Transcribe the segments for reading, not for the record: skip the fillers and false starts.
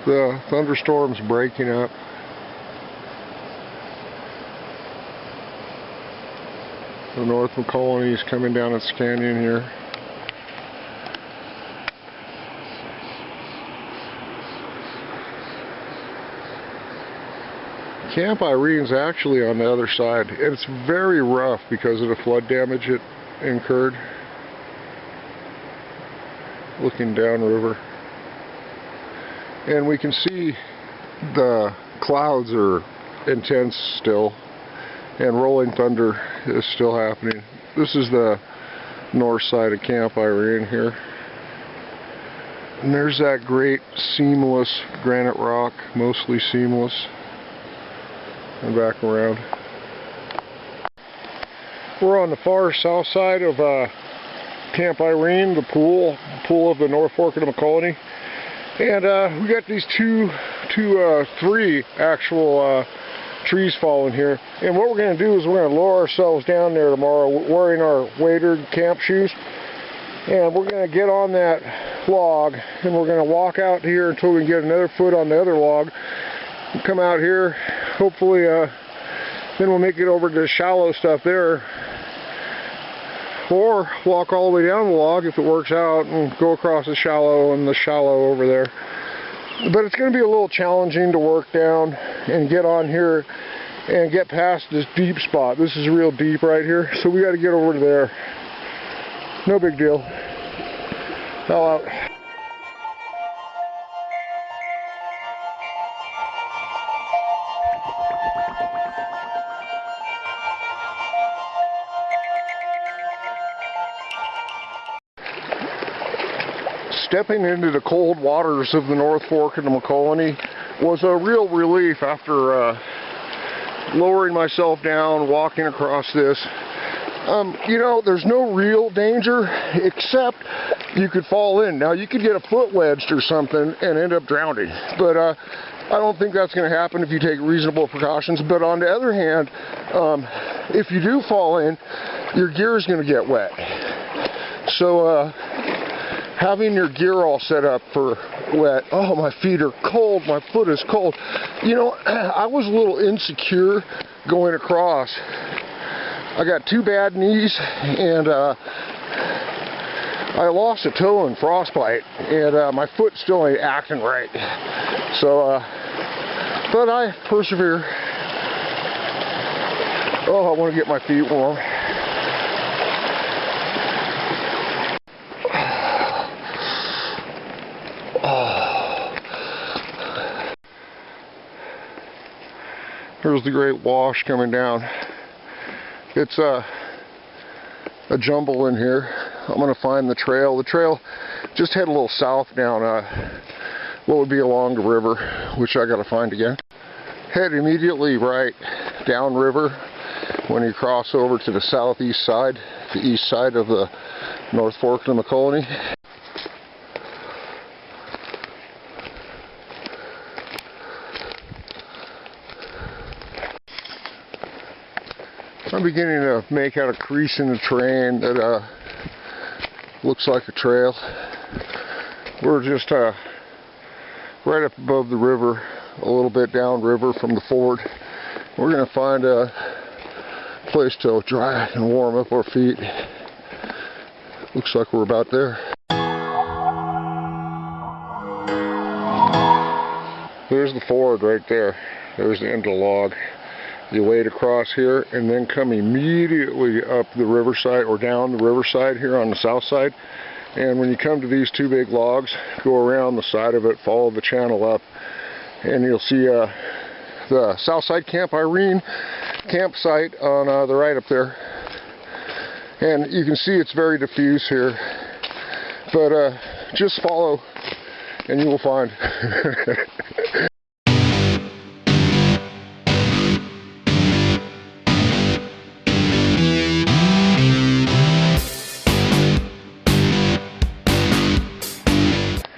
The thunderstorm's breaking up. The North Molkelumne is coming down its canyon here. Camp Irene's actually on the other side. It's very rough because of the flood damage it incurred. Looking downriver. And we can see the clouds are intense still, and rolling thunder is still happening. This is the north side of Camp Irene here. And there's that great seamless granite rock, mostly seamless, and back around. We're on the far south side of Camp Irene, the pool of the North Fork of the Molkelumne. And we got these three actual trees falling here. And what we're going to do is we're going to lower ourselves down there tomorrow wearing our waded camp shoes. And we're going to get on that log and we're going to walk out here until we can get another foot on the other log. We'll come out here, hopefully then we'll make it over to the shallow stuff there. Or walk all the way down the log if it works out and go across the shallow and the shallow over there. But it's going to be a little challenging to work down and get on here and get past this deep spot. This is real deep right here, so we got to get over to there. No big deal. All out. Stepping into the cold waters of the North Fork of the Molkelumne was a real relief after lowering myself down, walking across this. You know, there's no real danger except you could fall in. Now, you could get a foot wedged or something and end up drowning, but I don't think that's going to happen if you take reasonable precautions. But on the other hand, if you do fall in, your gear is going to get wet. So, having your gear all set up for wet. Oh, my feet are cold. My foot is cold. You know, I was a little insecure going across. I got 2 bad knees, and I lost a toe in frostbite, and my foot still ain't acting right. So, but I persevere. Oh, I want to get my feet warm. Here's the great wash coming down. It's a jumble in here. I'm going to find the trail. The trail just head a little south down what would be along the river, which I got to find again. Head immediately right downriver when you cross over to the southeast side, the east side of the North Fork of the Molkelumne. I'm beginning to make out a crease in the terrain that looks like a trail. We're just right up above the river, a little bit downriver from the ford. We're going to find a place to dry and warm up our feet. Looks like we're about there. There's the ford right there. There's the end of the log. You wade across here and then come immediately up the riverside or down the riverside here on the south side. And when you come to these 2 big logs, go around the side of it, follow the channel up, and you'll see the Southside Camp Irene campsite on the right up there. And you can see it's very diffuse here, but just follow and you will find.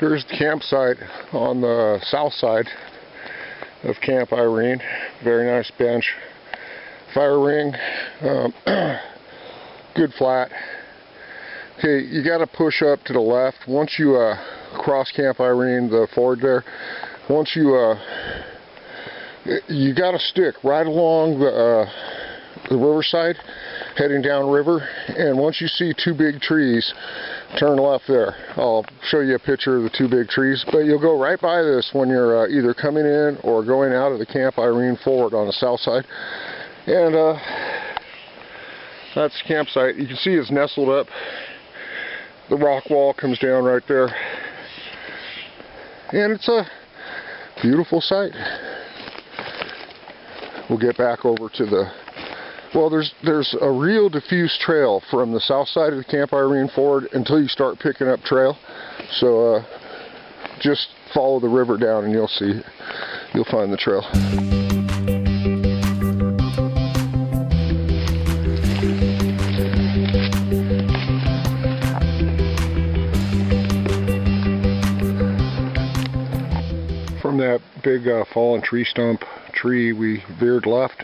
Here's the campsite on the south side of Camp Irene. Very nice bench, fire ring, good flat. Okay, you got to push up to the left. Once you cross Camp Irene, the ford there, once you got to stick right along the riverside, heading downriver, and once you see two big trees, turn left there. I'll show you a picture of the two big trees, but you'll go right by this when you're either coming in or going out of the Camp Irene ford on the south side. And that's the campsite. You can see it's nestled up. The rock wall comes down right there, and it's a beautiful site. We'll get back over to the, well, there's a real diffuse trail from the south side of the Camp Irene ford until you start picking up trail. So just follow the river down and you'll find the trail. From that big fallen tree stump we veered left,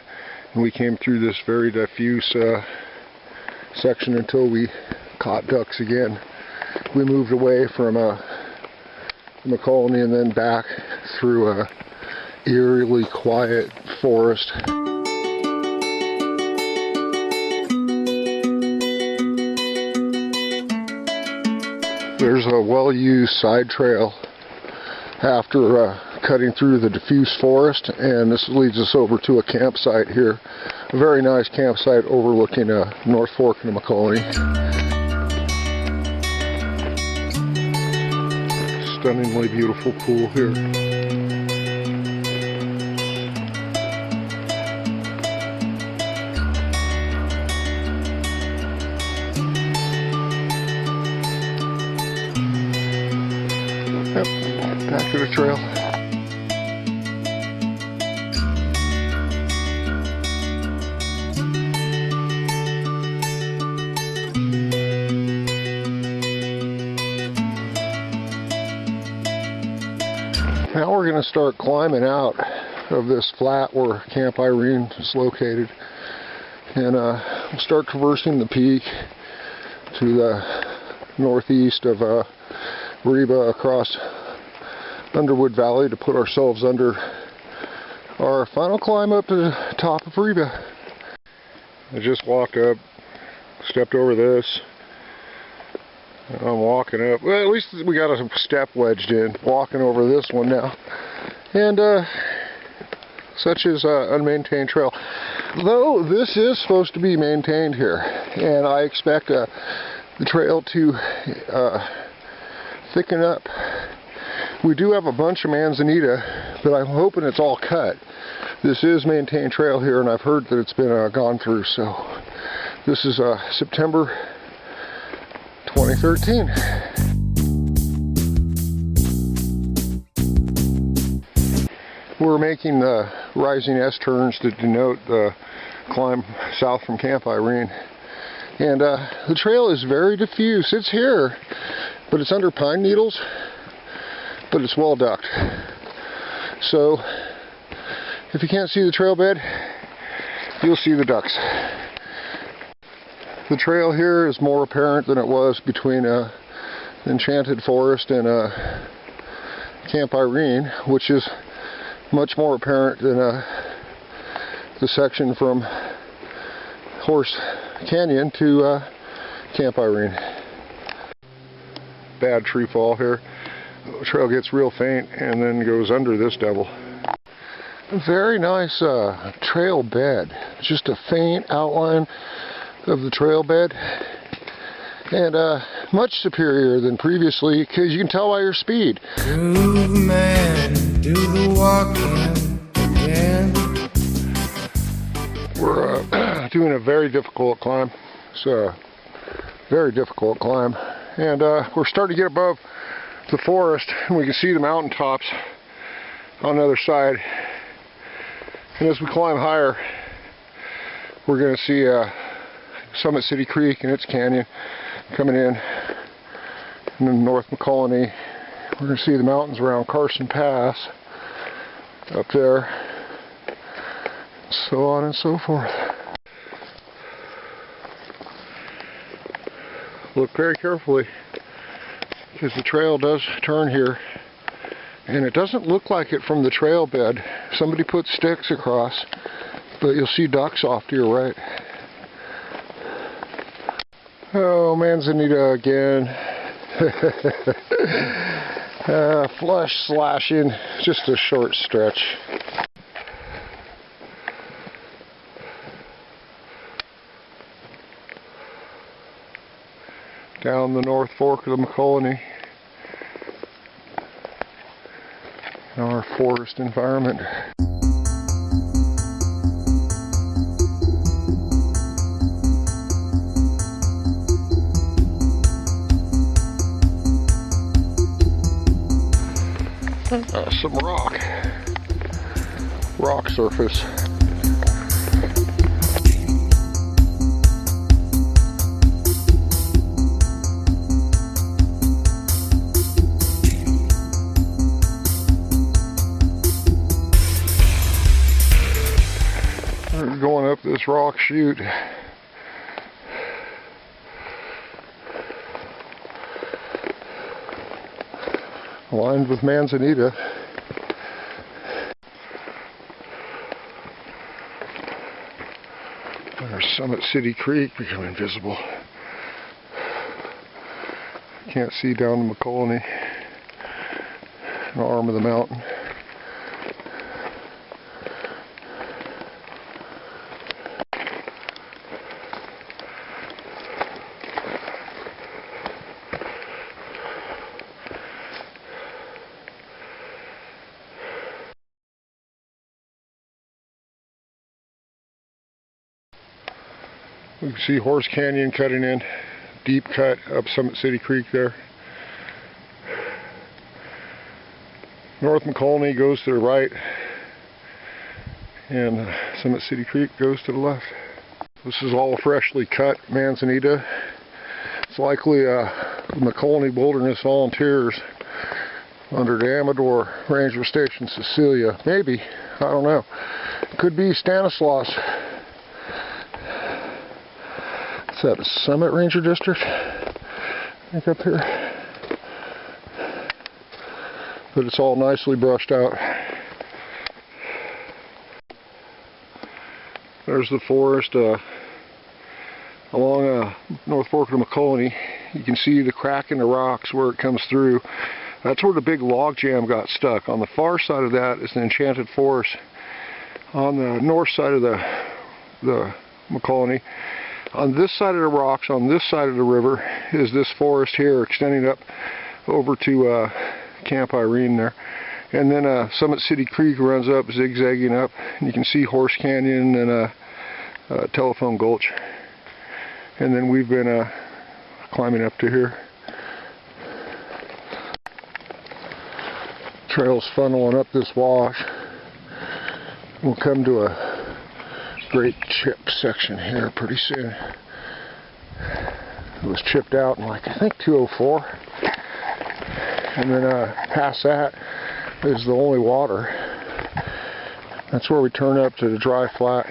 and we came through this very diffuse section until we caught ducks again. We moved away from the colony and then back through a eerily quiet forest. There's a well-used side trail after cutting through the diffuse forest, and this leads us over to a campsite here. A very nice campsite overlooking North Molkelumne. Stunningly beautiful pool here. Yep, back to the trail. Now we're going to start climbing out of this flat where Camp Irene is located, and we'll start traversing the peak to the northeast of Reba across Underwood Valley to put ourselves under our final climb up to the top of Reba. I just walked up, stepped over this. I'm walking up. Well, at least we got a step wedged in. Walking over this one now. And such is unmaintained trail. Though this is supposed to be maintained here, and I expect the trail to thicken up. We do have a bunch of manzanita, but I'm hoping it's all cut. This is maintained trail here, and I've heard that it's been gone through. So this is September 2013. We're making the rising S-turns to denote the climb south from Camp Irene. And the trail is very diffuse. It's here, but it's under pine needles, but it's well ducked. So if you can't see the trail bed, you'll see the ducks. The trail here is more apparent than it was between Enchanted Forest and Camp Irene, which is much more apparent than the section from Horse Canyon to Camp Irene. Bad tree fall here. The trail gets real faint and then goes under this devil. Very nice trail bed. Just a faint outline of the trail bed, and much superior than previously, because you can tell by your speed. Groove man, do the walking again. We're doing a very difficult climb. It's a very difficult climb, and we're starting to get above the forest, and we can see the mountaintops on the other side. And as we climb higher, we're going to see Summit City Creek and its canyon coming in, and then North Molkelumne We're going to see the mountains around Carson Pass up there, so on and so forth. Look very carefully, because the trail does turn here, and it doesn't look like it from the trail bed. Somebody put sticks across, but you'll see ducks off to your right. Oh, manzanita again. Flush slashing, just a short stretch. Down the North Fork of the Molkelumne, our forest environment. Some rock surface. We're going up this rock chute. Lined with manzanita. There's Summit City Creek becoming visible. Can't see down the Molkelumne, an arm of the mountain. We can see Horse Canyon cutting in, deep cut up Summit City Creek there. North Molkelumne goes to the right, and Summit City Creek goes to the left. This is all freshly cut manzanita. It's likely Molkelumne Wilderness volunteers under the Amador Ranger Station Cecilia. Maybe, I don't know. Could be Stanislaus. Is that a Summit Ranger District? I think up here. But it's all nicely brushed out. There's the forest along North Fork of the Molkelumne. You can see the crack in the rocks where it comes through. That's where the big log jam got stuck. On the far side of that is the enchanted forest. On the north side of the Molkelumne, on this side of the rocks, on this side of the river, is this forest here extending up over to Camp Irene there. And then Summit City Creek runs up, zigzagging up. And you can see Horse Canyon and Telephone Gulch. And then we've been climbing up to here. Trail's funneling up this wash. We'll come to a great chip section here pretty soon. It was chipped out in, like, I think 204. And then past that is the only water. That's where we turn up to the dry flat.